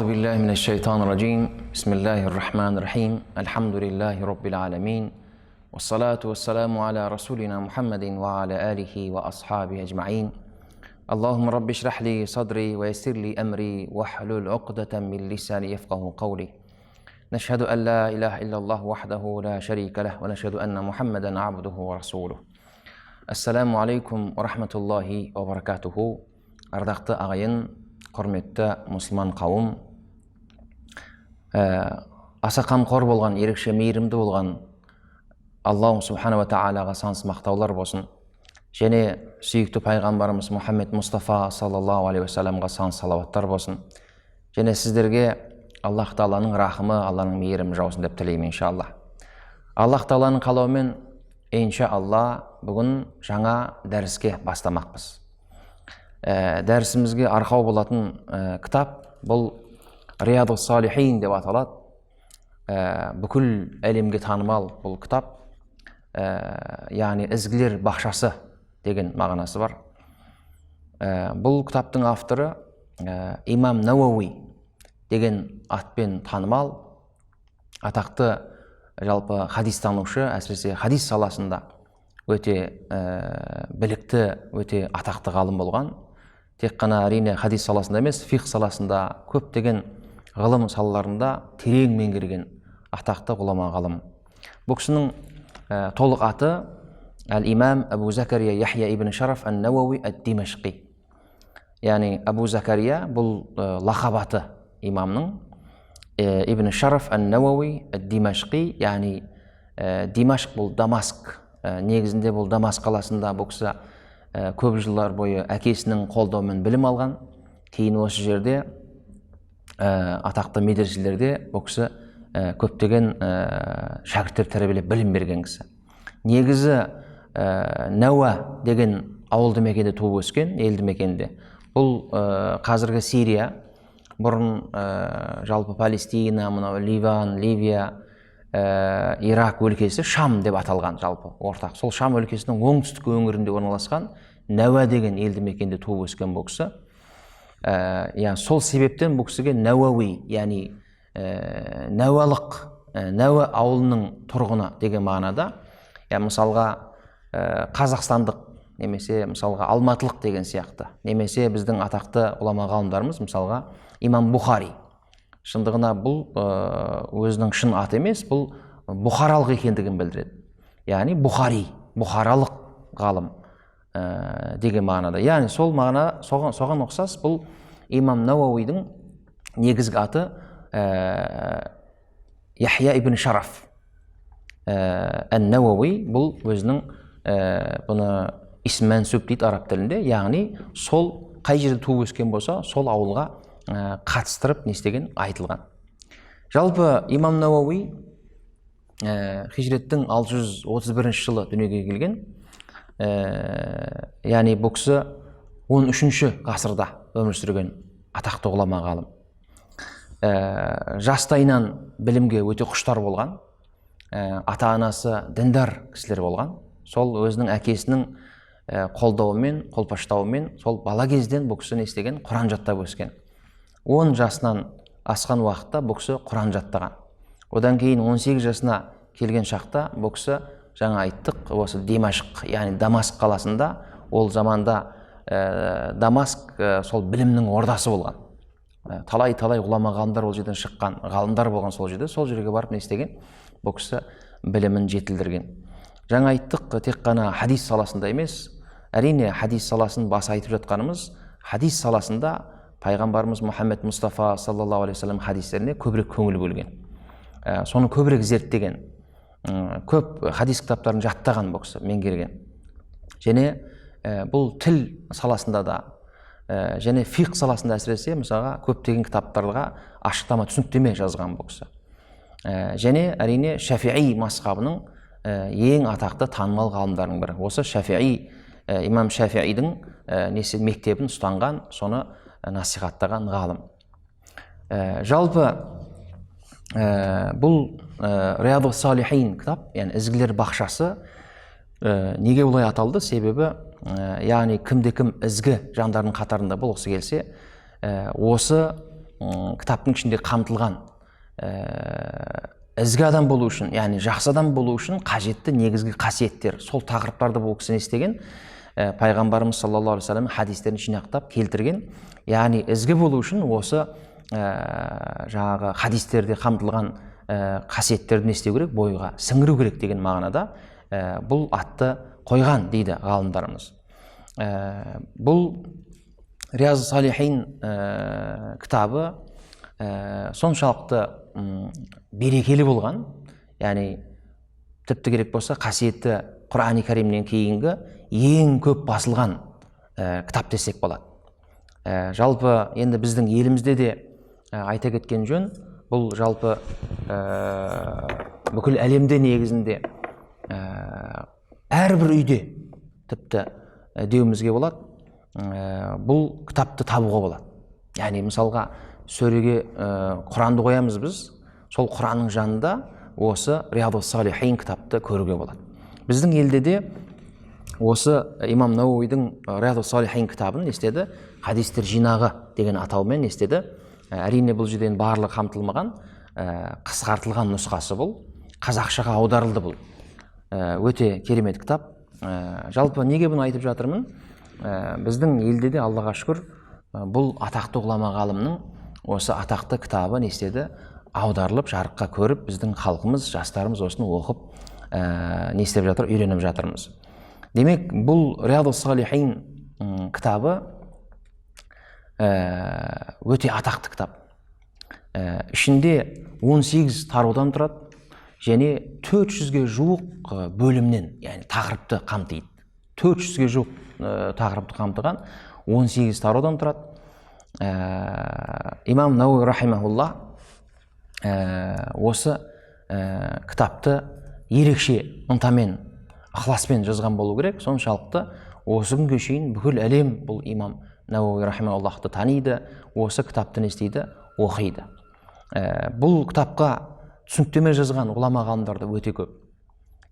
أعوذ بالله من الشيطان الرجيم بسم الله الرحمن الرحيم الحمد لله رب العالمين والصلاة والسلام على رسولنا محمد وعلى آله وأصحابه أجمعين اللهم رب اشرح لي صدري ويسر لي أمري واحلل عقدة من لساني يفقه قولي نشهد أن لا إله إلا الله وحده لا شريك له ونشهد أن محمدا عبده ورسوله السلام عليكم ورحمة الله وبركاته Ардақты ағайын, құрметті мұсылман қауым, аса қамқор болған, ерекше мейірімді болған Аллаху субхана ва тағалаға сансыз мақтаулар болсын. Және сүйікті пайғамбарымыз Мұхаммед Мұстафа саллаллаху алейхи уассаламға сансыз салауаттар болсын. Және сіздерге Аллах Тағаланың рахымы, Алланың мейірімі жаусын деп тілеймін иншалла. Аллах Тағаланың қалауымен иншалла бүгін жаңа дәріске бастамақпыз. Дәрісімізге арқау болатын кітап бұл Риядус Салихин деп аталады. Бүкіл әлемге танымал бұл кітап, яғни ізгілер бақшасы деген мағынасы бар. Бұл кітаптың авторы Имам Науауи деген атпен танымал, атақты жалпы хадистанушы, әсіресе хадис саласында өте білікті, өте атақты ғалым болған. Тек қана әрине хадис саласында емес, фиқх саласында, көптеген ғылым салаларында терең меңгерген атақты ғұлама ғалым. Бұл кісінің толық аты Әл-Имам Абу Закария Яхья ибн Шараф ан-Науауи ад-Димашқи. Яғни Абу Закария бұл лақап аты имамның, ибн Шараф ан-Науауи ад-Димашқи, яғни Димашқ бұл Дамаск. Негізінде бұл Дамаск қаласында бұл кісі көп жылдар бойы әкесінің қолдауымен білім алған. Кейін осы жерде атақты медреселерде бұл кісі көптеген шәкірттер тәрбиелеп білім берген кісі. Негізі Науа деген ауылды мекенде туып өскен, елді мекенде. Бұл қазіргі Сирия, бұрын жалпы Палестина, Ливан, Ливия, Ирак өлкесі Шам деп аталған жалпы ортақ. Сол Шам өлкесінің оңтүстік өңірінде орналасқан Науа деген елді мекенде туып өскен бұл кісі. Сол себептен бұл кісіге Науауи, яғни Науалық, Науа ауылының тұрғыны деген мағынада. Мысалға қазақстандық, немесе мысалға алматылық деген сияқты. Немесе біздің атақты ғұлама ғалымдарымыз, мысалға Имам Бухари. Шындығына бұл өзінің шын аты емес, бұл бұхаралық екендігін білдіреді. Яғни Бухари, бұхаралық ғалым деген мағынада. Яғни сол мағына соған ұқсас бұл Имам Науауидің негізгі аты Яхья ибн Шараф ан-Науауи. Бұл өзінің бұны исм мәнсуб дейді араб тілінде. Яғни сол қай жерде туып өскен болса, сол ауылға қатыстырып не істеген айтылған. Жалпы Имам Науауи хижреттің 631 жылы дүниеге келген. Яғни бұл кісі 13-ші ғасырда өмір сүрген атақты ғұлама ғалым. Жастайынан білімге өте құштар болған. Ата-анасы діндар кісілер болған. Сол өзінің әкесінің қолдауымен, қолпаштауымен сол бала кезден бұл кісі не істеген? Құран жаттап өскен. 10 жасынан асқан уақытта бұл кісі Құран жаттаған. Одан кейін 18 жасына келген шақта бұл кісі жаңа айттық, осы Димашқ, яғни Дамаск қаласында, ол заманда Дамаск сол білімнің ордасы болған. Талай-талай ғұлама ғалымдар ол жерден шыққан, ғалымдар болған сол жерде, сол жерге барып не істеген? Бұл кісі білімін жетілдірген. Жаңа айттық, тек қана хадис саласында емес, әрине хадис саласын баса айтып жатқанымыз, хадис саласында пайғамбарымыз Мұхаммед Мұстафа саллаллаху алейхи уассалам хадистеріне көбірек көңіл бөлген. Соны көбірек зерттеген. Көп хадис кітаптарын жаттаған бұл кісі, меңгерген. Және бұл тіл саласында да, және фиқх саласында әсіресе мысалға көптеген кітаптарға ашықтама түсініктеме жазған бұл кісі. Және әрине Шафиғи мазхабының ең атақты танымал ғалымдарының бірі. Осы Шафиғи, имам Шафиғидің мектебін ұстанған, соны насихаттаған ғалым. Жалпы бұл Риядус Салихин кітап, яғни ізгілер бақшасы, неге олай аталды? Себебі, яғни кімде-кім ізгі жандардың қатарында болғысы келсе, осы кітаптың ішінде қамтылған ізгі адам болу үшін, яғни жақсы адам болу үшін қажетті негізгі қасиеттер, сол тақырыптарды бұл кісі не істеген, пайғамбарымыз саллаллаху алейхи вассалам хадистерін жинақтап келтірген. Яғни ізгі болу үшін осы жаңағы хадистерде қамтылған қасиеттерді не істеу керек, бойға сіңіру керек деген мағынада бұл атты қойған дейді ғалымдарымыз. Бұл Риязу Салихин кітабы соншалықты берекелі болған, яғни тіпті керек болса қасиетті Құран-ы Кәрімнен кейінгі ең көп басылған кітап десек болады. Жалпы енді біздің елімізде де айта кеткен жөн, бұл жалпы бүкіл әлемде негізінде әрбір үйде тіпті деуімізге болады, бұл кітапты табуға болады. Яғни мысалға сөреге Құранды қоямыз біз, сол Құранның жанында осы Риязу Салихин кітапты көруге болады. Біздің елде де осы имам Науидің Риязу Салихин кітабын не істеді, хадистер жинағы деген атаумен не істеді. Әрине бұл жерден барлығы қамтылмаған, қысқартылған нұсқасы бұл, қазақшаға аударылды бұл. Өте керемет кітап. Жалпы неге бұны айтып жатырмын? Біздің елде де Аллаға шүкір бұл атақты ғұлама ғалымның осы атақты кітабы не істеді, аударылып, жарыққа көріп, біздің халқымыз, жастарымыз осыны оқып не істеп жатыр, үйреніп жатырмыз. Демек, бұл Риязу Салихин кітабы өте атақты кітап. Ішінде 18 тараудан тұрады және 400-ге жуық бөлімнен, яғни тақырыпты қамтиды. 400-ге жуық тақырыпты қамтыған 18 тараудан тұрады. Имам Науи рахимахулла осы кітапты ерекше ынтамен, ықыласпен жазған болу керек. Соншалықты осы күнге шейін бүкіл әлем бұл имам Науи рахимахуллахты таниды, осы кітапты не істейді, оқиды. Бұл кітапқа түсініктеме жазған ғұлама ғалымдарды өте көп.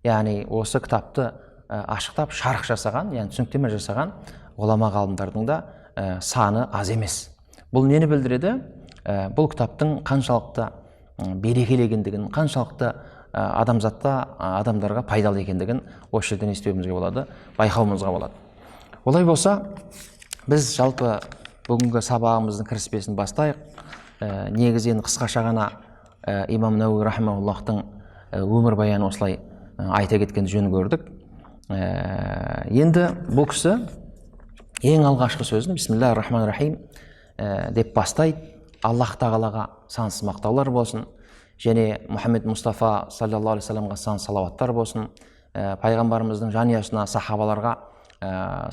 Яғни осы кітапты ашықтап шарх жасаған, яғни түсініктеме жасаған ғұлама ғалымдардың да саны аз емес. Бұл нені білдіреді? Бұл кітаптың қаншалықты берекелегендігін, қаншалықты адамдарға пайдалы екендігін осы жерден естуімізге болады, байқауымызға болады. Олай болса, біз жалпы бүгінгі сабағымыздың кіріспесін бастайық. Негізен қысқаша ғана имам Науи рахимахуллахтың өмір баяны осылай айта кеткен жөн көрдік. Енді бұл кісі ең алғашқы сөзін бисмиллахир-рахманир-рахим деп бастайды. Аллах тағалаға сансыз мақтаулар болсын, және Мұхаммед Мұстафа саллаллаху алейхи вассаламға сансыз салауаттар болсын. Пайғамбарымыздың жанұясына, сахабаларға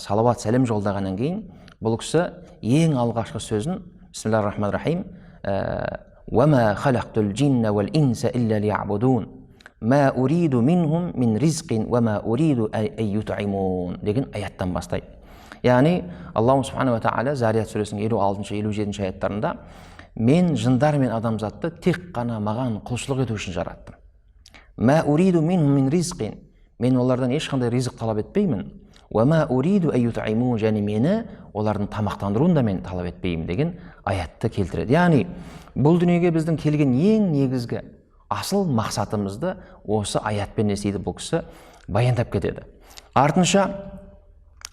салауат сәлем жолдағаннан кейін бұл кісі ең алғашқы сөзін бисмиллахир-рахманир-рахим وَمَا خَلَقْتُ الْجِنَّ وَالْإِنْسَ إِلَّا لِيَعْبُدُونَ مَا أُرِيدُ مِنْهُمْ مِنْ رِزْقٍ وَمَا أُرِيدُ أَن يُطْعِمُونَ деген аяттан бастайды. Яғни Аллаху субхана ва тағала Зарият сүресінің 56-57 аяттарында мен жындар мен адамзатты тек қана маған құлшылық ету үшін жараттым. مَا أُرِيدُ مِنْهُمْ مِنْ رِزْقٍ мен олардан ешқандай ризық талап етпеймін. وَمَا أُرِيدُ أَن يُطْعِمُونَ және мені олардың тамақтандыруын да мен талап етпеймін деген аятты келтіреді. Яғни бұл дүниеге біздің келген ең негізгі асыл мақсатымызды осы аятпен естиді бұл кісі баяндап кетеді. Артынша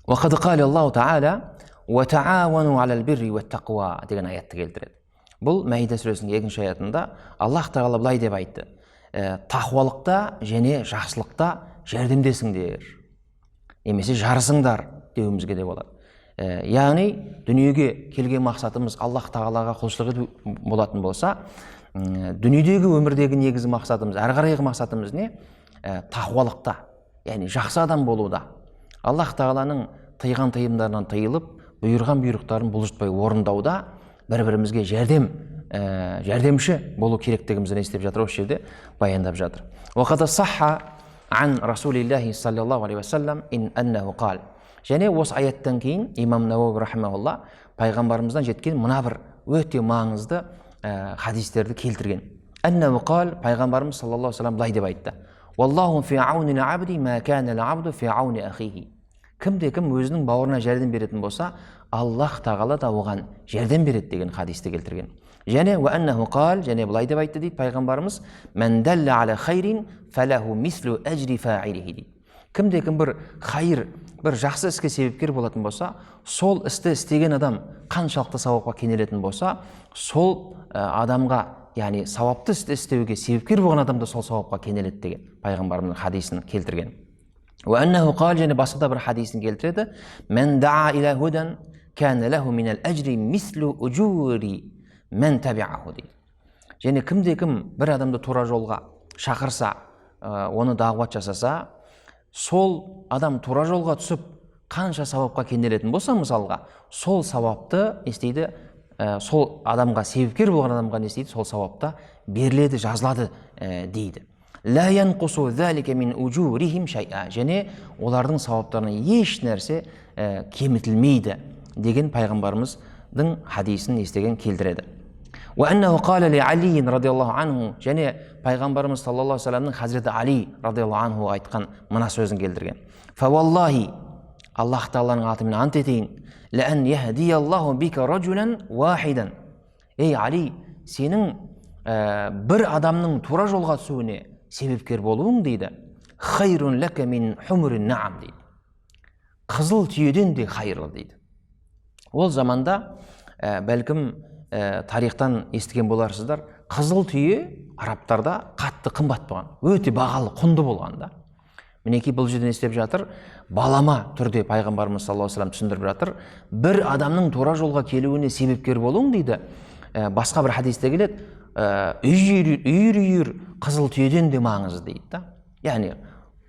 وَقَدْ قَالَ اللَّهُ تَعَالَى وَتَعَاوَنُوا عَلَى الْبِرِّ وَالتَّقْوَى деген аятты келтіреді. Бұл Мәида сүресінің 2-ші аятында Аллах тағала былай деп айтты: тақуалықта және жақсылықта жәрдемдесіңдер, немесе жарысыңдар деуімізге де болады. Яғни дүниеге келген мақсатымыз Аллах тағалаға құлшылық ету болатын болса, дүниедегі өмірдегі негізгі мақсатымыз, әрі қарайғы мақсатымыз не? Тақуалықта, яғни жақсы адам болуда. Аллах тағаланың тыйған тыйымдарынан тыйылып, бұйырған бұйрықтарын бұлжытпай орындауда бір-бірімізге жәрдемші болу керектігімізді не істеп жатыр, осы жерде баяндап жатыр. وَقَدْ صَحَّ عَنْ رَسُولِ اللَّهِ صَلَّى اللَّهُ عَلَيْهِ وَسَلَّمَ إِنْ أَنَّهُ قَالَ және осы аяттан кейін имам Науи рахимахулла пайғамбарымыздан жеткен мына бір өте маңызды хадистерді келтірген. أَنَّهُ قَالَ пайғамбарымыз саллаллаху алейхи ва саллям былай деп айтты: وَاللَّهُ فِي عَوْنِ الْعَبْدِ مَا كَانَ الْعَبْدُ فِي عَوْنِ أَخِيهِ кім өзінің бауырына жәрдем беретін болса, Аллах тағала да оған жәрдем береді деген хадисті келтірген. Және және былай деп айтты дейді пайғамбарымыз: "Мән далла аля хайрин фалаху мислу ажри фаилихи" дейді. Кім бір хайыр, бір жақсы іске себепкер болатын болса, сол істі істеген адам қаншалықты сауапқа кенелетін болса, сол адамға, яғни сауапты істі істеуге себепкер болған адам да сол сауапқа кенеледі деген пайғамбарымыздың хадисін келтірген. және басқа да бір хадисін келтіреді: "Мән даа иля худан кана лаху минал ажри мислу уджури мән табиаху" дейді. Және кім бір адамды тура жолға шақырса, оны дағуат жасаса, сол адам тура жолға түсіп қанша сауапқа кенелетін болса, мысалға, сол сауапты істейді, сол адамға себепкер болған адамға не істейді, сол сауапта беріледі, жазылады дейді. "Ла янқусу залика мин уджурихим шай'a" және олардың сауаптарынан еш нәрсе кемітілмейді деген пайғамбарымыздың хадисін естіген келтіреді. және пайғамбарымыз саллаллаху алейхи вассаламның Хазіреті Али радиаллаху анху айтқан мына сөзін келтірген: "Фаваллахи, Аллах Тағаланың атымен ант етейін, ләән яхдияллаху бика раджулан вахидан". Ей Али, сенің бір адамның тура жолға түсуіне себепкер болуың дейді, хайрун ләка мин хумрин наам дейді. Қызыл түйеден де хайырлы дейді. Ол заманда бәлкім тарихтан естіген боларсыздар, қызыл түйе арабтарда қатты қымбат болған, өте бағалы, құнды болған да. Мінекей бұл жерден естеп жатыр, балама түрде пайғамбарымыз саллаллаху алейхи вассалам түсіндіріп жатыр, бір адамның тура жолға келуіне себепкер болуың дейді. Басқа бір хадисте келеді, үйір қызыл түйеден де маңызды дейді да. Яғни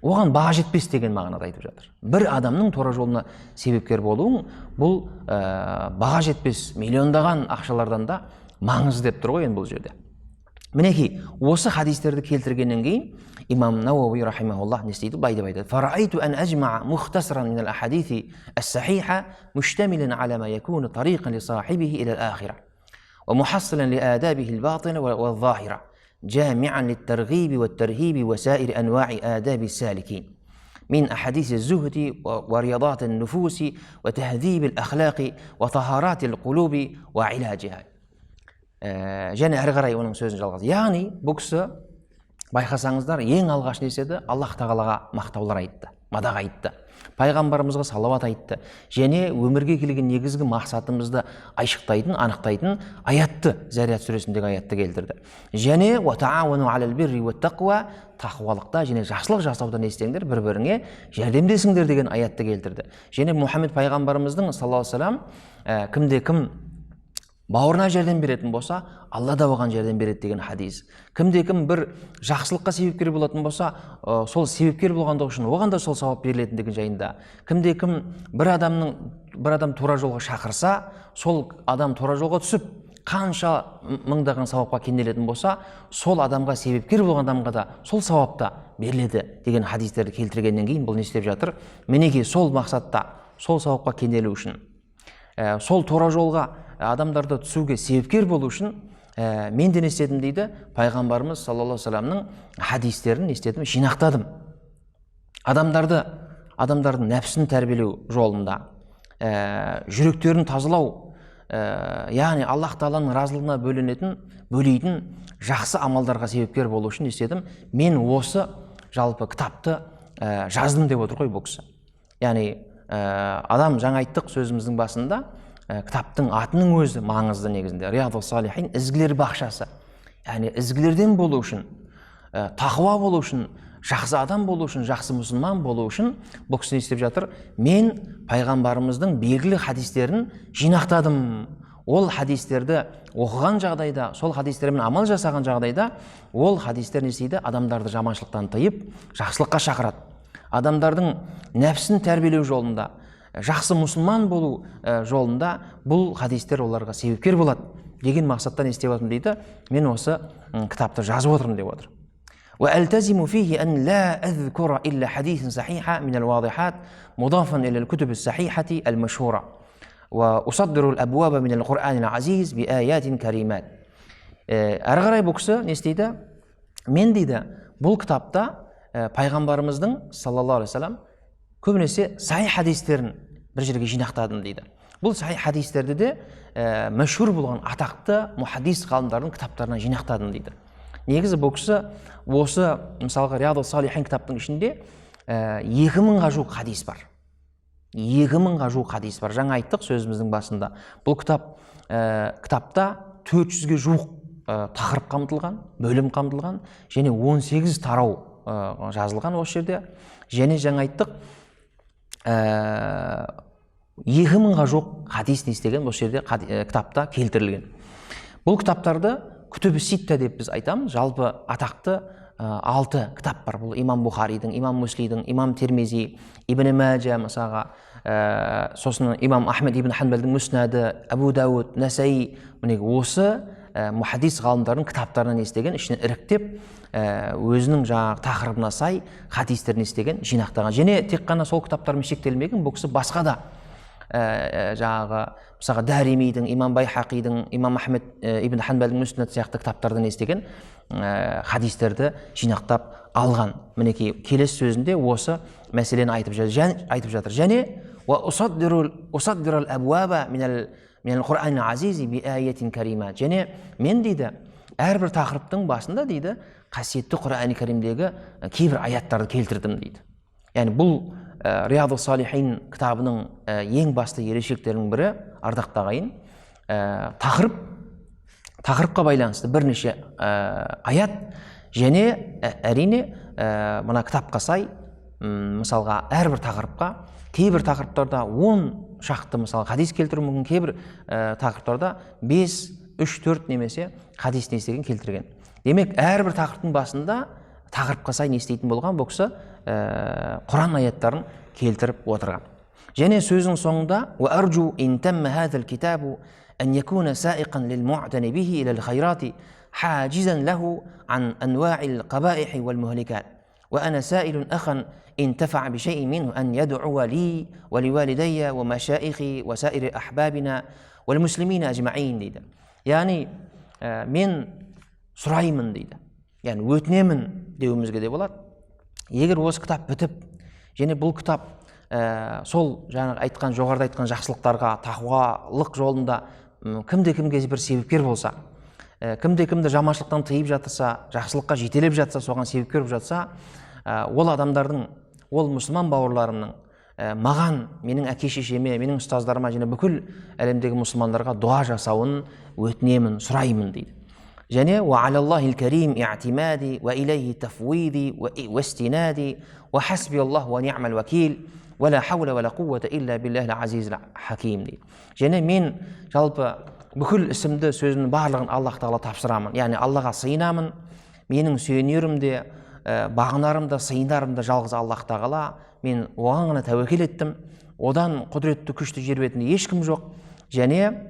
оған баға жетпес деген мағынада айтып жатыр. Бір адамның тура жолына себепкер болуың, бұл баға жетпес миллиондаған ақшалардан да маңызды деп тұр ғой енді бұл жерде. Мінекей, осы хадистерді келтіргеннен кейін имам Науауи рахимахуллах не істейді, былай деп айтады: "Фарайту ан ажмаа мухтасран мин ал-ахадиси ас-сахиха муштамилан ала ма якуну тариқан ли сахибихи иля ал-ахира ва мухассилан ли адабихи ал-батина ва al-zahira جامعا للترغيب والترهيب وسائر أنواع آداب السالكين من أحاديث الزهد ورياضات النفوس وتهذيب الأخلاق وطهارات القلوب وعلاجها". және әрі қарай оның сөзін жалғады. Яғни бұл кісі, байқасаңыздар, ең алғаш не істеді? Аллах тағалаға мақтаулар айтты, мадақ айтты, пайғамбарымызға салауат айтты, және өмірге келген негізгі мақсатымызды айшықтайтын, анықтайтын аятты, Зарият сүресіндегі аятты келтірді. Және тақуалықта және жақсылық жасауда не істеңдер, бір-біріңе жәрдемдесіңдер деген аятты келтірді. Және Мұхаммед пайғамбарымыздың саллаллаху алейхи вассалам кім бауырына жәрдем беретін болса, Алла да оған жәрдем береді деген хадис. Кім бір жақсылыққа себепкер болатын болса, сол себепкер болғандығы үшін оған да сол сауап берілетін деген жайында. Бір адам тура жолға шақырса, сол адам тура жолға түсіп, қанша мыңдаған сауапқа кенелетін болса, сол адамға себепкер болған адамға да сол сауапта беріледі деген хадистерді келтіргеннен кейін бұл не істеп жатыр? Мінекей сол мақсатта, сол сауапқа кенелу үшін, сол тура жолға адамдарды түсуге себепкер болу үшін мен де не істедім дейді, пайғамбарымыз саллаллаху алейхи вассаламның хадистерін не істедім, жинақтадым. Адамдардың нәпсін тәрбиелеу жолында, жүректерін тазалау, яғни Аллах Тағаланың разылығына бөлейтін жақсы амалдарға себепкер болу үшін не істедім, мен осы жалпы кітапты жаздым деп отыр ғой бұл кісі. Яғни адам, жаңа айттық сөзіміздің басында, кітаптың атының өзі маңызды негізінде. Риядус салихин, ізгілер бақшасы. Яғни ізгілерден болу үшін, тақуа болу үшін, жақсы адам болу үшін, жақсы мұсылман болу үшін бұл кісі не істеп жатыр? Мен пайғамбарымыздың белгілі хадистерін жинақтадым. Ол хадистерді оқыған жағдайда, сол хадистермен амал жасаған жағдайда, ол хадистер не істейді? Адамдарды жаманшылықтан тыйып, жақсылыққа шақырады. Адамдардың нәпсін тәрбиелеу жолында, жақсы мұсылман болу жолында бұл хадистер оларға себепкер болады деген мақсаттан істеп отырмын дейді. Мен осы кітапты жазып отырмын деп отыр. وألتزم فيه أن لا أذكر إلا حديث صحيح من الواضحات مضافا إلى الكتب الصحيحة المشهورة وأصدر الأبواب من القرآن العزيز بآيات كريمات. Әрі қарай бұл кісі не істейді? Мен дейді, бұл кітапта пайғамбарымыздың саллаллаху алейхи вассалам көбінесе сахи хадистерін бір жерге жинақтадым дейді. Бұл сахи хадистерді де мәшһүр болған атақты мухаддис ғалымдардың кітаптарына жинақтадым дейді. Негізі бұл кісі осы мысалға Риядус Салихин кітаптың ішінде 2000-ға жуық хадис бар. 2000-ға жуық хадис бар. Жаңа айттық сөзіміздің басында. Бұл кітапта 400-ге жуық тақырып қамтылған, бөлім қамтылған, және 18 тарау жазылған осы жерде. Және жаңа айттық 2000-ға жуық хадис не істеген осы жерде кітапта келтірілген. Бұл кітаптарды күтүбі ситта деп біз айтамыз. Жалпы атақты 6 кітап бар. Бұл имам Бухаридің, имам Муслидің, имам Тирмизи, Ибн Маджа мысалға, сосын имам Ахмед ибн Ханбалдың Муснады, Абу Дауд, Насаи, осы мухаддис ғалымдардың кітаптарынан естеген, ішінен іріктеп, өзінің жаңағы тақырыбына сай хадистерін естеген, жинақтаған. Және тек қана сол кітаптармен шектелмеген, бұл кісі басқа да жаңағы мысалға Даримидің, имам Байхақидің, имам Ахмед ибн Ханбалдың Муснад сияқты кітаптардан естеген хадистерді жинақтап алған. Мінекей келесі сөзінде осы мәселені айтып жатыр. Және және мен дейді әрбір тақырыптың басында дейді қасиетті Құран-ы Кәрімдегі кейбір аяттарды келтірдім дейді. Яғни бұл Риядус Салихин кітабының ең басты ерекшеліктерінің бірі, ардақты ағайын, тақырыпқа байланысты бірнеше аят, және әрине мына кітапқа сай, мысалға әрбір тақырыпқа, кейбір тақырыптарда 10 шақты мысалы хадис келтіру мүмкін, кейбір тақырыптарда 5, 3, 4 немесе хадис не істеген келтірген. Демек әрбір тақырыптың басында тақырыпқа сай не істейтін болған бұл кісі Құран аяттарын келтіріп отырған. Және сөздің соңында وَأَرْجُوا إِنْ تَمَّ هَذَا الْكِتَابُ أَنْ يَكُونَ سَائِقًا لِلْمُعْتَنِ بِهِ إِلَى الْخَيْرَاتِ حَاجِزًا لَهُ عَنْ أَنْوَاعِ الْقَبَائِحِ وَالْمُهْلِكَاتِ وَأَنَا سَائِلٌ أَخًا انتفع بشيء منه أن يدعو لي ولوالدي ومشائخي وسائر أحبابنا والمسلمين أجمعين дейді. Яғни мен сұраймын дейді. Яғни өтінемін деуімізге де болады. Егер осы кітап бітіп, және бұл кітап сол жаңағы айтқан, жоғарыда айтқан жақсылықтарға, тақуалық жолында кімде-кімге бір себепкер болса, кімде-кімді жаманшылықтан тыйып жатырса, жақсылыққа жетелеп жатса, соған себепкер болып жатса, ол адамдардың, ол мұсылман бауырларымның маған, менің әке-шешеме, менің ұстаздарыма және бүкіл әлемдегі мұсылмандарға дуа жасауын өтінемін, сұраймын дейді. және وعلى الله الكريم اعتمادي وإليه تفويضي واستنادي وحسبي الله ونعم الوكيل ولا حول ولا قوة إلا بالله العزيز الحكيم дейді. Және мен жалпы бүкіл ісімді, сөзімнің барлығын Аллах Тағала тапсырамын. Яғни Аллаға сыйынамын. Менің сүйенерім де, бағынарым да, сыйынарым да жалғыз Аллах Тағала. Мен оған ғана тәуекел еттім. Одан құдіретті, күшті жер бетінде ешкім жоқ. Және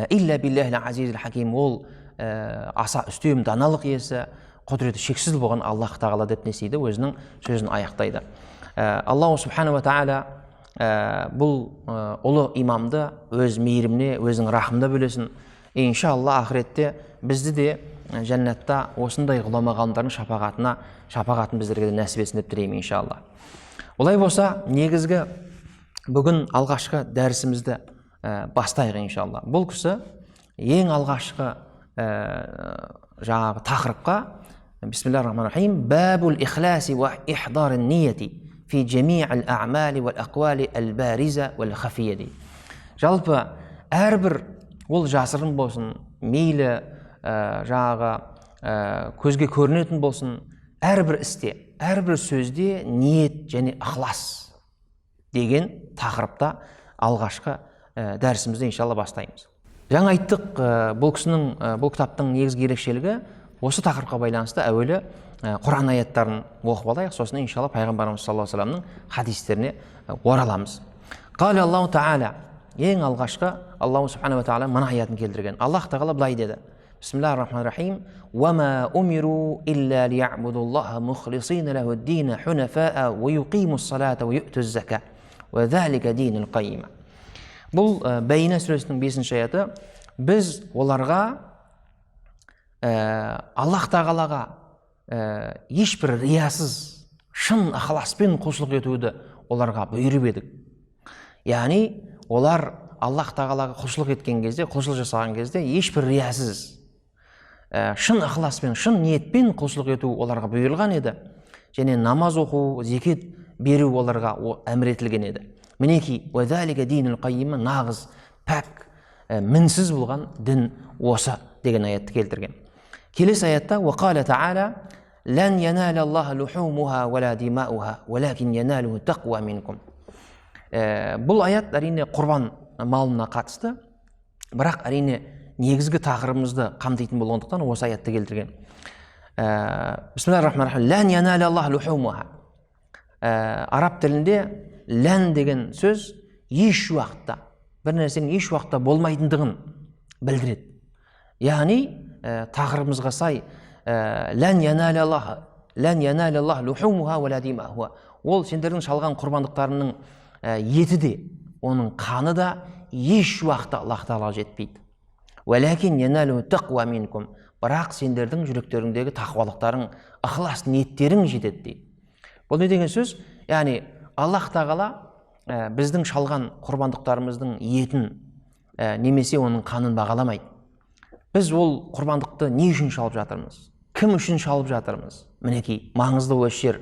илля биллахи азизил хаким, ол аса үстем даналық иесі, құдіреті шексіз болған Аллах Тағала деп не істейді, өзінің сөзін аяқтайды. Аллаху субхана ва тағала бұл ұлы имамды өз мейіріміне, өзінің рахымда бөлесін. Иншалла ақыретте бізді де жәннатта осындай ғұлама ғалымдардың шапағатын біздерге де нәсіп етсін деп тілеймін иншалла. Олай болса, негізгі бүгін алғашқы дәрісімізді бастайық иншалла. Бұл кісі ең алғашқы жаңағы тақырыпқа бисмиллахир-рахманир-рахим бабул ихласи ва ихдар ниети фи жами'ил а'мали вал aqwali al-bariza wal khafiyya дейді. Жалпы әрбір, ол жасырын болсын, мейлі жаңағы көзге көрінетін болсын, әрбір істе, әрбір сөзде ниет және ықылас деген тақырыпта алғашқы дәрісімізді иншалла бастаймыз. Жаңа айттық, бұл кітаптың негізгі ерекшелігі осы тақырыпқа байланысты әуелі Құран аяттарын оқып алайық, сосын иншалла пайғамбарымыз саллаллаху алейхи ва салламның хадистеріне ораламыз. Қала Аллаху Тағала, ең алғашқы Аллаху субхана ва тағала мына аятын келтірген. Аллах Тағала былай деді: Бисмиллахир-рахманир-рахим. وَمَا أُمِرُوا إِلَّا لِيَعْبُدُوا اللَّهَ مُخْلِصِينَ لَهُ الدِّينَ حُنَفَاءَ وَيُقِيمُوا الصَّلَاةَ وَيُؤْتُوا الزَّكَاةَ وَذَلِكَ دِينُ الْقَيِّمَةِ. Бұл Бәйна сүресінің 5-ші аяты. Біз оларға Аллах Тағалаға ешбір риясыз, шын ықыласпен құлшылық етуді оларға бұйырып едік. Яғни олар Аллах тағалаға құлшылық еткен кезде, құлшылық жасаған кезде ешбір риясыз, шын ықыласпен, шын ниетпен құлшылық ету оларға бұйырылған еді. Және намаз оқу, зекет беру оларға әмір етілген еді. Мінекей, уәзәлике динул қаййим, нағыз, пәк, мінсіз болған дін осы деген аятты келтірген. Келесі аятта уақала тағала лән янәлі Аллаху лухумуха вәлә димауха вәләкин янәлуху тақуа минкум. Бұл аят әрине құрбан малына қатысты, бірақ әрине негізгі тақырыбымызды қамтитын болғандықтан осы аятты келтірген. Бисмиллахир-рахманир-рахим. Лән янәлі Аллаху лухумуха. Араб тілінде лән деген сөз еш уақытта, бір нәрсенің еш уақытта болмайтындығын білдіреді. Яғни тақырыбымызға сай лән янәлі Аллаху лухумуха вәлә димауха. Ол сендердің шалған құрбандықтарының еті де, оның қаны да еш уақытта Аллах тағалаға жетпейді. Вәләкин янәлуху тақуа минкум. Бірақ сендердің жүректеріңдегі тақуалықтарың, ықылас ниеттерің жетеді дейді. Бұл не деген сөз? Яғни Аллах тағала біздің шалған құрбандықтарымыздың етін немесе оның қанын бағаламайды. Біз ол құрбандықты не үшін шалып жатырмыз? Кім үшін шалып жатырмыз? Мінекей, маңызды осы жер.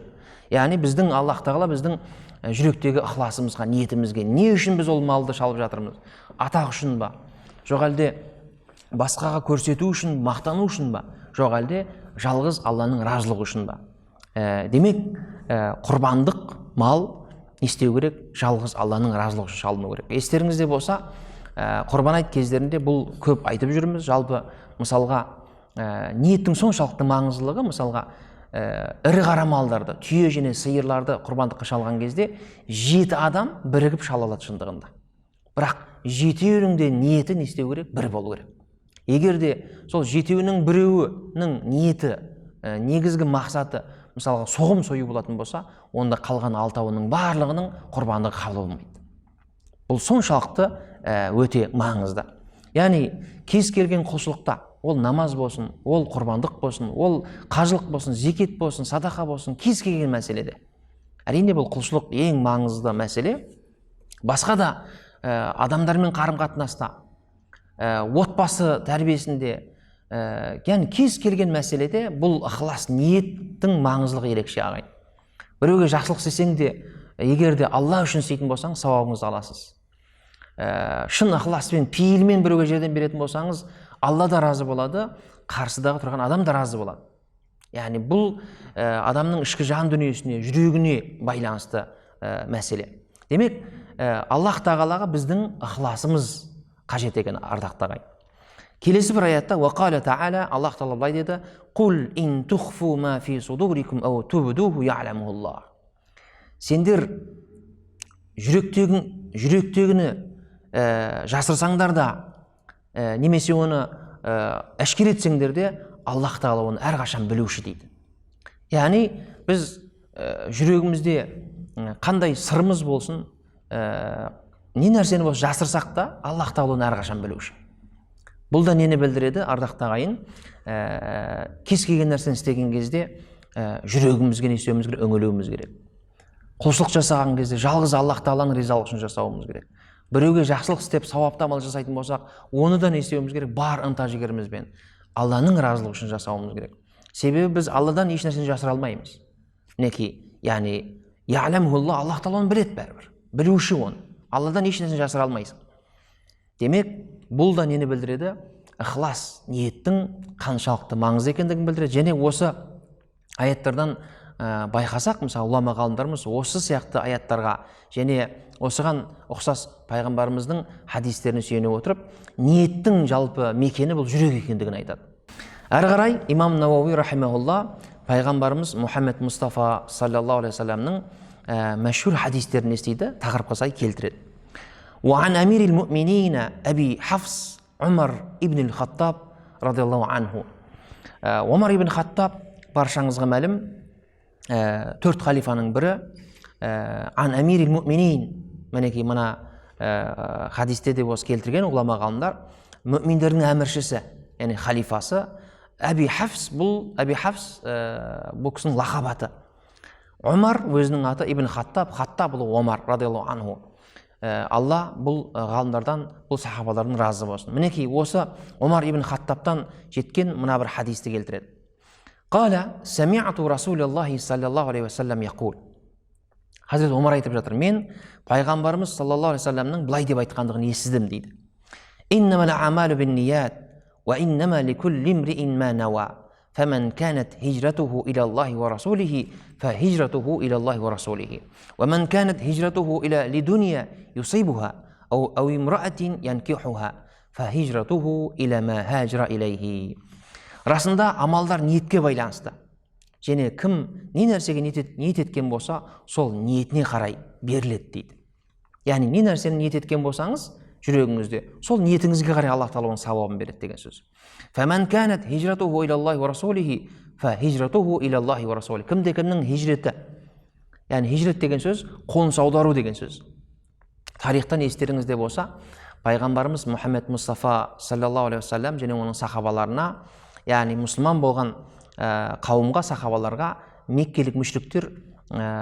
Яғни біздің Аллах тағала біздің жүректегі ықыласымызға, ниетімізге не үшін біз ол малды шалып жатырмыз? Атақ үшін ба? Жоқ әлде басқаға көрсету үшін, мақтану үшін ба? Жоқ әлде жалғыз Алланың разылығы үшін ба? Демек, құрбандық мал не істеу керек? Жалғыз Алланың разылығы үшін шалыну керек. Естеріңізде болса, құрбан айт кездерінде бұл көп айтып жүрміз. Жалпы мысалға ниеттің соншалықты маңыздылығы, мысалға ірі қара малдарды, түйе және сиырларды құрбандыққа шалған кезде 7 адам бірігіп шала алады шындығында. Бірақ 7-еуінің де ниеті не істеу керек? Бір болу керек. Егер де сол 7-еуінің біреуінің ниеті, негізгі мақсаты мысалға соғым сою болатын болса, онда қалған 6-ауының барлығының құрбандығы қабыл болмайды. Бұл соншалықты өте маңызды. Яғни кез келген құлшылықта, ол намаз болсын, ол құрбандық болсын, ол қажылық болсын, зекет болсын, садақа болсын, кез келген мәселеде. Әрине бұл құлшылық ең маңызды мәселе. Басқа да адамдармен қарым-қатынаста, отбасы тәрбиесінде, яғни кез келген мәселеде бұл ықылас ниеттің маңыздылығы ерекше ағайын. Біреуге жақсылық істесең де, егер де Алла үшін істейтін болсаңыз, сауабыңызды аласыз. Шын ықыласпен, пейілмен біреуге жәрдем беретін болсаңыз, Алла да разы болады, қарсыдағы тұрған адам да разы болады. Яғни бұл адамның ішкі жан дүниесіне, жүрегіне байланысты мәселе. Демек, Аллах тағалаға біздің ықыласымыз қажет екен, ардақты ағайын. Келесі бір аятта уақала тағала, Аллах тағала былай деді: "Құл ин тухфу ма фи судурикум ау тубдуху я'ламухуллах." Сендер жүректегіні жасырсаңдар да, немесе оны әшкеретсеңдер де, Аллах тағала оны әрқашан білуші дейді. Яғни біз жүрегімізде қандай сырымыз болсын, не нәрсені болсын жасырсақ та, Аллах тағала оны әрқашан білуші. Бұл да нені білдіреді, ардақты ағайын? Кез келген нәрсені істеген кезде жүрегімізге не істеуіміз керек? Үңілуіміз керек. Құлшылық жасаған кезде жалғыз Аллах тағаланың ризалығы үшін жасауымыз керек. Біреуге жақсылық істеп сауапты амал жасайтын болсақ, оны да не істеуіміз керек? Бар ынта жігерімізбен Алланың разылығы үшін жасауымыз керек. Себебі біз Алладан еш нәрсені жасыра алмаймыз. Мінекей, яғни я'ламухуллах, Аллах тағала оны біледі бәрібір. Білуші оны. Алладан еш нәрсені жасыра алмайсың. Демек, бұл да нені білдіреді? Ықылас, ниеттің қаншалықты маңызды екендігін білдіреді. Және осы аяттардан байқасақ, мысалы ғұлама ғалымдарымыз осы сияқты аяттарға және осыған ұқсас пайғамбарымыздың хадистеріне сүйене отырып, ниеттің жалпы мекені бұл жүрек екендігін айтады. Әрі қарай имам Науауи рахимахулла пайғамбарымыз Мұхаммед Мұстафа саллаллаху алейхи вассаламның мәшһүр хадистерін естиді, тақырыпқа сай келтіреді. وعن أمير المؤمنين أبي حفص عمر ибн الخطاب رضي الله عنه. Омар ибн Хаттаб, баршаңызға мәлім, 4 халифаның бірі. Ан Амир il-Mu'minin, мінекей мына хадисте де осы келтірген ғұлама ғалымдар, мүминдердің әміршісі, яғни халифасы Әби Хафс. Бұл Әби Хафс бұл кісінің лақабаты. Омар өзінің аты Ибн Хаттаб бұл Омар радиаллаху анху. Алла бұл ғалымдардан, бұл сахабалардан разы болсын. Мінекей осы Омар ибн Хаттабтан жеткен мына бір хадисті келтіреді. Қала сами'ату Расулаллахи саллаллаху алейхи вассалам яқул. Хазірет Омар айтып жатыр, мен пайғамбарымыз саллаллаху алейхи вассаламның былай деп айтқандығын естідім дейді. Иннамал а'малу бинният ва иннама ликулли имри'ин ма нава. فمن كانت هجرته إلى الله ورسوله فهجرته إلى الله ورسوله ومن كانت هجرته إلى لدنيا يصيبها أو امرأة ينكحها فهجرته إلى ما هاجر إليه. Расында амалдар ниетке байланысты. Және кім не нәрсеге ниет еткен болса, сол ниетіне қарай беріледі дейді. Яғни не нәрсені ниет еткен болсаңыз, жүрегіңізде, сол ниетіңізге қарай Аллах Тағала оның сауабын береді деген сөз. فَمَنْ كَانَتْ هِجْرَتُهُ إِلَى اللَّهِ وَرَسُولِهِ فَهِجْرَتُهُ إِلَى اللَّهِ وَرَسُولِهِ. Кімде-кімнің хижреті, яғни хижрет деген сөз, қоныс аудару деген сөз. Тарихтан естеріңізде болса, пайғамбарымыз Мұхаммед Мұстафа саллаллаху алейхи вассалам және оның сахабаларына, яғни мұсылман болған қауымға, сахабаларға меккелік мүшриктер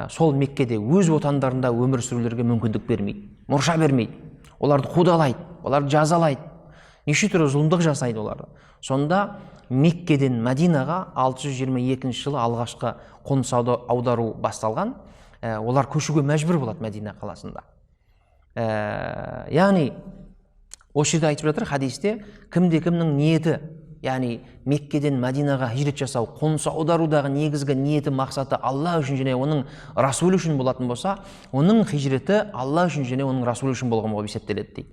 сол Меккеде өз отандарында өмір сүрулерге мүмкіндік бермейді, мұрша бермейді. Оларды қудалайды, оларды жазалайды, неше түрлі зұлымдық жасайды оларды. Сонда Меккеден Мәдинаға 622 жылы алғашқы қоныс аудару басталған. Олар көшуге мәжбүр болады Мәдина қаласында. Яғни осы жерде айтып жатыр хадисте, кімде-кімнің ниеті, яғни Меккеден Мәдинаға хижрет жасау, қоныс аударудағы негізгі ниеті, мақсаты Алла үшін және оның Расулы үшін болатын болса, оның хижреті Алла үшін және оның Расулы үшін болған болып есептеледі дейді.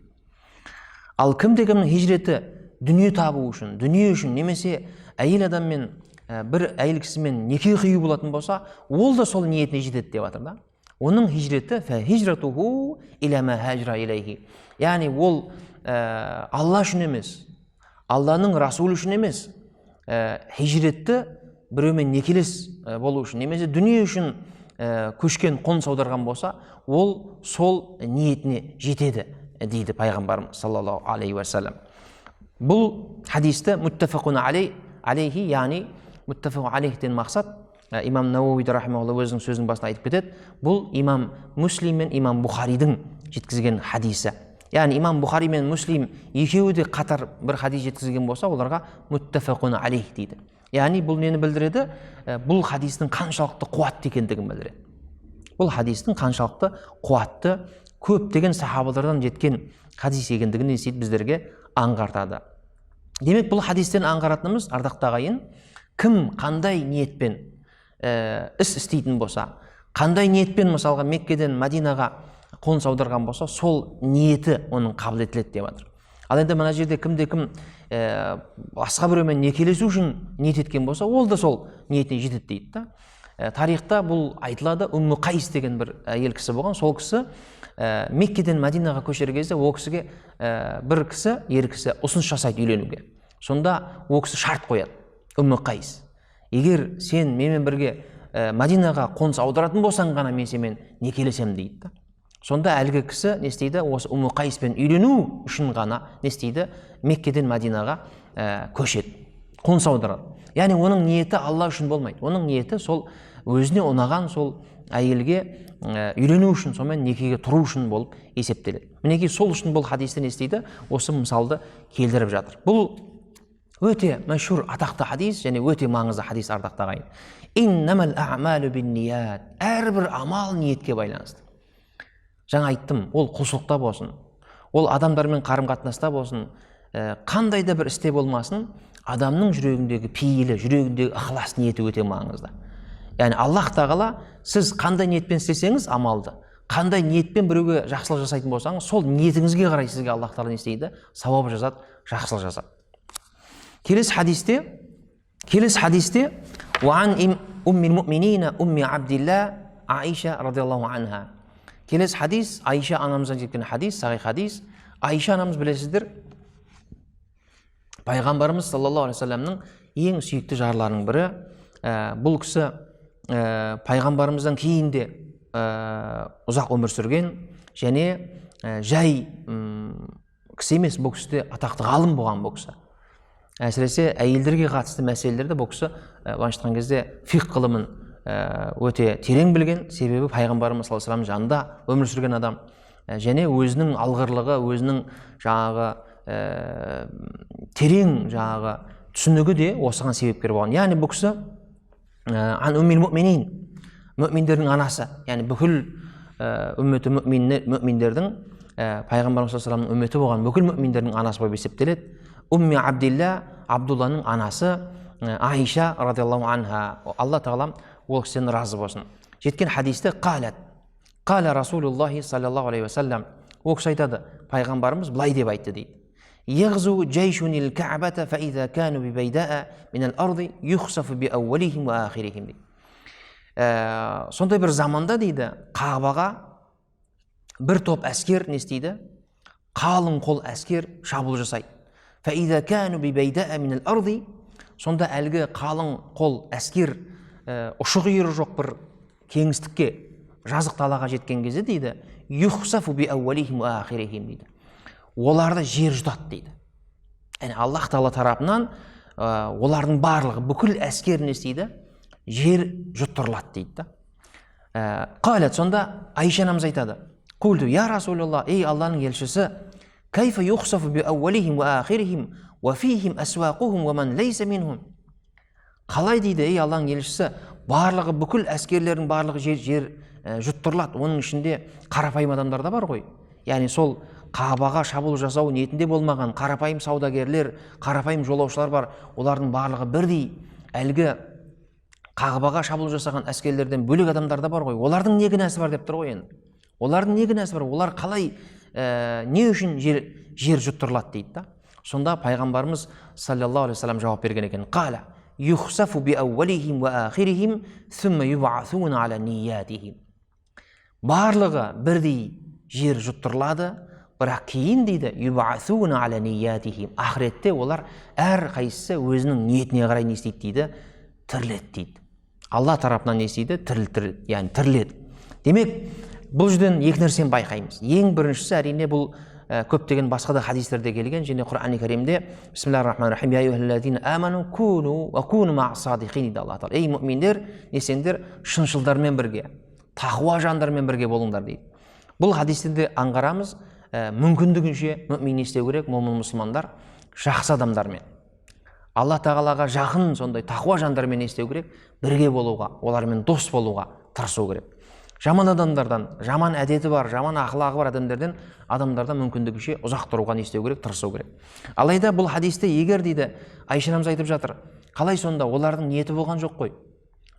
Ал кімде-кімнің хижреті дүние табу үшін, дүние үшін немесе әйел адаммен, бір әйел кісімен неке қию болатын болса, ол да сол ниетіне жетеді деп жатыр да. Оның хижреті фахижратуху иля ма хаджра илейхи. Яғни ол Алла үшін емес, Алланың Расулы үшін емес, хижретті біреумен некелес болу үшін немесе дүние үшін көшкен, қоныс аударған болса, ол сол ниетіне жетеді дейді пайғамбарымыз саллаллаху алейхи уассалам. Бұл хадисті муттафақун алейхи, яғни муттафақун алейхтен мақсат, имам Науауи рахимахулла өзінің сөзінің басында айтып кетеді, бұл имам Муслим мен имам Бухаридің жеткізген хадисі. Яғни имам Бухари мен Муслим екеуі де қатар бір хадис жеткізген болса, оларға муттафақун алейх дейді. Яғни бұл нені білдіреді? Бұл хадистің қаншалықты қуатты екендігін білдіреді. Бұл хадистің қаншалықты қуатты, көптеген сахабалардан жеткен хадис екендігін біздерге аңғартады. Демек, бұл хадистен аңғаратынымыз, ардақты ағайын, кім қандай ниетпен іс істейтін болса, қандай ниетпен мысалға Меккеден Мәдинаға қоныс аударған болса, сол ниеті оның қабыл етіледі деп жатыр. Ал енді мына жерде кімде-кім басқа біреумен некелесу үшін ниет еткен болса, ол да сол ниетіне жетеді дейді. Тарихта бұл айтылады, Умму Қайс деген бір әйел кісі болған. Сол кісі Меккеден Мәдинаға көшер кезде ол кісіге бір кісі, ер кісі ұсыныс жасайды үйленуге. Сонда ол кісі шарт қояды. Умму Қайс, егер сен менімен бірге Мәдинаға қоныс аударатын болсаң ғана мен сенімен некелесем дейді. Сонда әлгі кісі не істейді? Осы Умму Қайспен үйлену үшін ғана не істейді? Меккеден Мәдинаға көшеді, қоныс аударады. Яғни оның ниеті Алла үшін болмайды. Оның ниеті сол өзіне ұнаған сол әйелге үйлену үшін, сонымен некеге тұру үшін болып есептеледі. Мінекей сол үшін бұл хадисті не істейді? Осы мысалды келтіріп жатыр. Бұл өте мәшһүр атақты хадис және өте маңызды хадис, ардақты ағайын. Иннамал а'малу бинният. Әрбір амал ниетке байланысты. Жаңа айттым, ол құлшылықта болсын, ол адамдармен қарым-қатынаста болсын, қандай да бір істе болмасын, адамның жүрегіндегі пейілі, жүрегіндегі ықылас ниеті өте маңызды. Яғни Аллах Тағала сіз қандай ниетпен істесеңіз амалды, қандай ниетпен біреуге жақсылық жасайтын болсаңыз, сол ниетіңізге қарай сізге Аллах Тағала не істейді? Сауап жазады, жақсылық жазады. Келесі хадисте уан уммил муъминина умми Абдилла Аиша радиаллаху анха. Келесі хадис, Айша анамыздан жеткен хадис, сағи хадис. Айша анамыз білесіздер, пайғамбарымыз саллаллаху алейхи вассаламның ең сүйікті жарларының бірі. Бұл кісі пайғамбарымыздан кейін де ұзақ өмір сүрген және жай кісі емес, бұл кісі де атақты ғалым болған бұл кісі. Әсіресе әйелдерге қатысты мәселелерді бұл кісі былайша айтқан кезде фиқ ғылымын өте терең білген, себебі пайғамбарымыз саллаллаху алейхи вассалам жанында өмір сүрген адам, және өзінің алғырлығы, өзінің жаңағы терең жаңағы түсінігі де осыған себепкер болған. Яғни бұл кісі мүминдердің анасы, яғни бүкіл үмметі мүминдердің, пайғамбарымыз саллаллаху алейхи вассаламның үмметі болған бүкіл мүминдердің анасы болып есептеледі. Умми Абдилла, Абдулланың анасы Аиша радиаллаху анха, алла тағалам ол кісіден разы болсын. Жеткен хадисте қалат, қала Расулуллахи саллаллаху алейхи вассалам, ол кісі айтады, пайғамбарымыз былай деп айтты дейді. يغزو جيش الكعبة فإذا كانوا ببيداء من الأرض يخسف بأولهم وآخرهم дейді. Сондай бір заманда дейді, Қағбаға бір топ әскер не істейді? Қалың қол әскер шабуыл жасайды. فإذا كانوا ببيداء من الأرض, сонда әлгі қалың қол әскер ұшы-қиыры жоқ бір кеңістікке, жазық далаға жеткен кезде дейді, يخسف بأولهم وآخرهم дейді. Оларды жер жұтады дейді. Яғни Аллах Тағала тарапынан олардың барлығы, бүкіл әскер не істейді? Жер жұттырылады дейді. Қалат, сонда Айша анамыз айтады, құлду, я Расулаллах, ей Алланың елшісі, кайфа юхсафу би ауалихим ва ахирихим ва фихим асвақухум ва ман лейса минхум. Қалай дейді, ей Алланың елшісі, барлығы, бүкіл әскерлердің барлығы жер жұттырылады. Оның ішінде қарапайым адамдар да бар ғой. Яғни сол Қағбаға шабуыл жасау ниетінде болмаған қарапайым саудагерлер, қарапайым жолаушылар бар. Олардың барлығы бірдей. Әлгі Қағбаға шабуыл жасаған әскерлерден бөлек адамдар да бар ғой. Олардың не кінәсі бар деп тұр ғой енді. Олардың не кінәсі бар? Олар қалай, не үшін жер жұттырылады дейді. Сонда пайғамбарымыз саллаллаху алейхи вассалам жауап берген екен. Қала юхсафу би ауалихим ва ахирихим сумма юбъасуна аля ниятихим. Барлығы бірдей жер жұттырылады, бірақ кейін дейді, юбъасуна аля ниятихим. Ақыретте олар әр қайсысы өзінің ниетіне қарай не істейді дейді? Тіріледі дейді. Алла тарапынан не істейді? Яғни тіріледі. Демек, бұл жерден екі нәрсені байқаймыз. Ең біріншісі әрине бұл көптеген басқа да хадистерде келген, және Құран-ы Кәрімде бисмиллахир-рахманир-рахим, я аyyuhallazina amanu kunu wa kunu ma'as-sadiqin дейді Алла Тағала. Ей мүминдер, не сендер шыншылдармен бірге, тақуа жандармен бірге болыңдар дейді. Бұл хадистерде аңғарамыз, мүмкіндігінше мүмин не істеу керек? Момын мұсылмандар жақсы адамдармен, Алла Тағалаға жақын сондай тақуа жандармен не істеу керек? Бірге болуға, олармен дос болуға тырысу керек. Жаман адамдардан, жаман әдеті бар, жаман ақылағы бар адамдардан мүмкіндігінше ұзақ тұруға не істеу керек? Тырысу керек. Алайда бұл хадисте егер дейді, Айша анамыз айтып жатыр, қалай сонда? Олардың ниеті болған жоқ қой.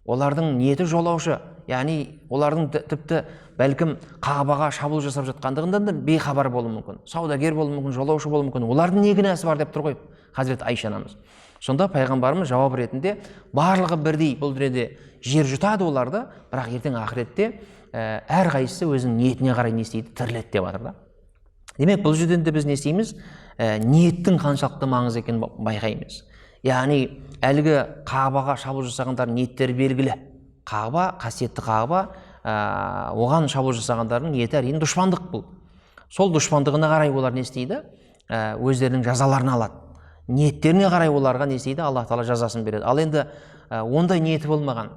Олардың ниеті жолаушы, яғни олардың тіпті бәлкім Қағбаға шабуыл жасап жатқандығынан да бейхабар болуы мүмкін, саудагер болуы мүмкін, жолаушы болуы мүмкін. Олардың не кінәсі бар деп тұр ғой Хазірет Айша анамыз. Сонда пайғамбарымыз жауап ретінде барлығы бірдей бұл дүниеде жер жұтады оларды, бірақ ертең ақыретте әр қайсысы өзінің ниетіне қарай не істейді? Тіріледі деп жатыр да. Демек, бұл жерден де біз не істейміз? Ниеттің қаншалықты маңызды екенін байқаймыз. Яғни әлгі Қағбаға шабуыл жасағандар ниеттері белгілі. Қағба, қасиетті Қағба, оған шабуыл жасағандардың ниеті әрине дұшпандық бұл. Сол дұшпандығына қарай олар не істейді? Өздерінің жазаларын алады. Ниеттеріне қарай оларға не істейді? Аллах Тағала жазасын береді. Ал енді ондай ниеті болмаған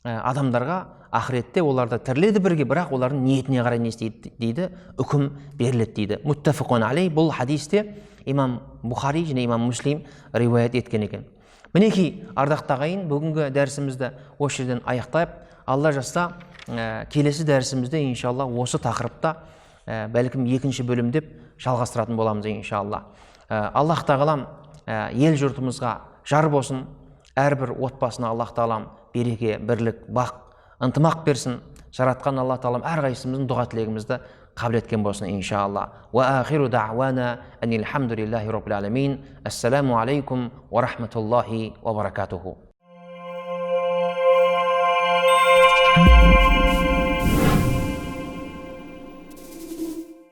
адамдарға ақыретте оларды тіріледі бірге, бірақ олардың ниетіне қарай не істейді дейді? Үкім беріледі дейді. Муттафиқун алейх. Бұл хадисте имам Бухари және имам Муслим риуаят еткен екен. Мінекей, ардақты ағайын, бүгінгі дәрісімізді осы жерден аяқтайық. Алла жазса, келесі дәрісімізде иншалла осы тақырыпта бәлкім екінші бөлім деп жалғастыратын боламыз иншалла. Аллах Тағалам ел жұртымызға жар болсын, әрбір отбасына Аллах Тағалам береке, бірлік, бақ, ынтымақ берсін. Жаратқан Аллах Тағалам әрқайсымыздың дұға тілегімізді қабыл еткен болсын иншалла. Ва ахиру дa'вана анил хамдулиллахи rabbil alamin. Ассаламу алейкум ва рахматуллахи ва баракатуху.